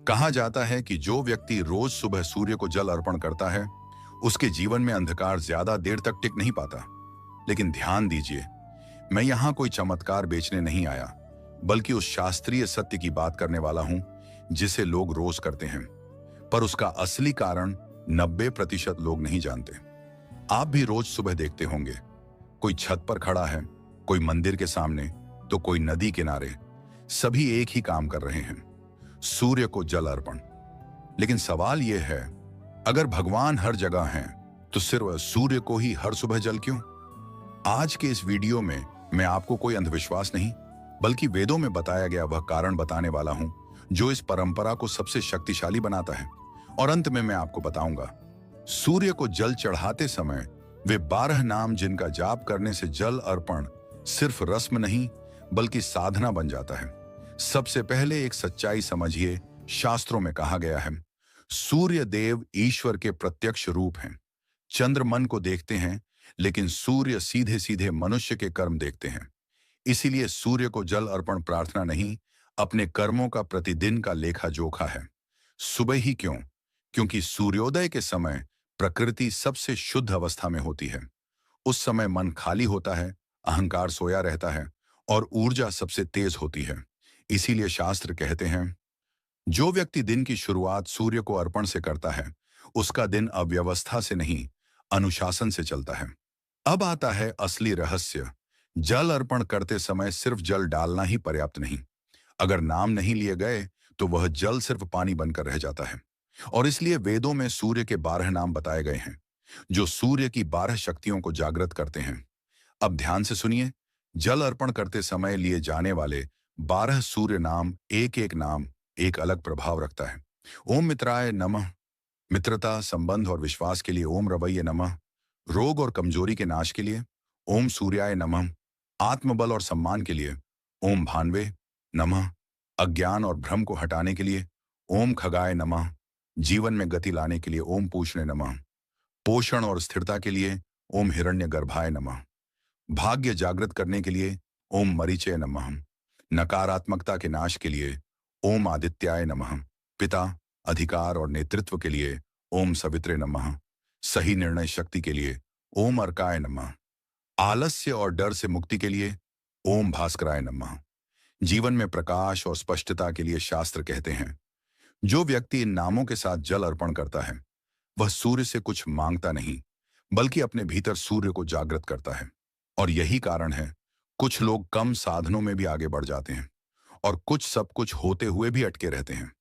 कहा जाता है कि जो व्यक्ति रोज सुबह सूर्य को जल अर्पण करता है, उसके जीवन में अंधकार ज्यादा देर तक टिक नहीं पाता। लेकिन ध्यान दीजिए, मैं यहाँ कोई चमत्कार बेचने नहीं आया, बल्कि उस शास्त्रीय सत्य की बात करने वाला हूं जिसे लोग रोज करते हैं, पर उसका असली कारण 90% लोग नहीं जानते। आप भी रोज सुबह देखते होंगे, कोई छत पर खड़ा है, कोई मंदिर के सामने, तो कोई नदी किनारे। सभी एक ही काम कर रहे हैं, सूर्य को जल अर्पण। लेकिन सवाल यह है, अगर भगवान हर जगह हैं, तो सिर्फ सूर्य को ही हर सुबह जल क्यों? आज के इस वीडियो में मैं आपको कोई अंधविश्वास नहीं, बल्कि वेदों में बताया गया वह कारण बताने वाला हूं जो इस परंपरा को सबसे शक्तिशाली बनाता है। और अंत में मैं आपको बताऊंगा, सूर्य को जल चढ़ाते समय वे 12 नाम जिनका जाप करने से जल अर्पण सिर्फ रस्म नहीं, बल्कि साधना बन जाता है। सबसे पहले एक सच्चाई समझिए, शास्त्रों में कहा गया है, सूर्य देव ईश्वर के प्रत्यक्ष रूप हैं। चंद्र मन को देखते हैं, लेकिन सूर्य सीधे सीधे मनुष्य के कर्म देखते हैं। इसीलिए सूर्य को जल अर्पण प्रार्थना नहीं, अपने कर्मों का प्रतिदिन का लेखा जोखा है। सुबह ही क्यों? क्योंकि सूर्योदय के समय प्रकृति सबसे शुद्ध अवस्था में होती है। उस समय मन खाली होता है, अहंकार सोया रहता है और ऊर्जा सबसे तेज होती है। इसीलिए शास्त्र कहते हैं, जो व्यक्ति दिन की शुरुआत सूर्य को अर्पण से करता है, उसका दिन अव्यवस्था से नहीं, अनुशासन से चलता है। अब आता है असली रहस्य। जल अर्पण करते समय सिर्फ जल डालना ही पर्याप्त नहीं। अगर नाम नहीं लिए गए, तो वह जल सिर्फ पानी बनकर रह जाता है। और इसलिए वेदों में सूर्य के 12 नाम बताए गए हैं, जो सूर्य की 12 शक्तियों को जागृत करते हैं। अब ध्यान से सुनिए, जल अर्पण करते समय लिए जाने वाले 12 सूर्य नाम, एक एक नाम एक अलग प्रभाव रखता है। ओम मित्राय नमः, मित्रता, संबंध और विश्वास के लिए ओम रवैये नमः। रोग और कमजोरी के नाश के लिए ओम सूर्याय नमः। आत्मबल और सम्मान के लिए ओम भान्वे नमः। अज्ञान और भ्रम को हटाने के लिए ओम खगाय नमः। जीवन में गति लाने के लिए ओम पूषणे नमः। पोषण और स्थिरता के लिए ओम हिरण्यगर्भाय नमः। भाग्य जागृत करने के लिए ओम मरीचय नमः। नकारात्मकता के नाश के लिए ओम आदित्याय नमः। पिता, अधिकार और नेतृत्व के लिए ओम सवित्रे नमः। सही निर्णय शक्ति के लिए ओम अर्काय नमः। आलस्य और डर से मुक्ति के लिए ओम भास्कराय नमः। जीवन में प्रकाश और स्पष्टता के लिए शास्त्र कहते हैं, जो व्यक्ति इन नामों के साथ जल अर्पण करता है, वह सूर्य से कुछ मांगता नहीं, बल्कि अपने भीतर सूर्य को जागृत करता है। और यही कारण है, कुछ लोग कम साधनों में भी आगे बढ़ जाते हैं और कुछ सब कुछ होते हुए भी अटके रहते हैं।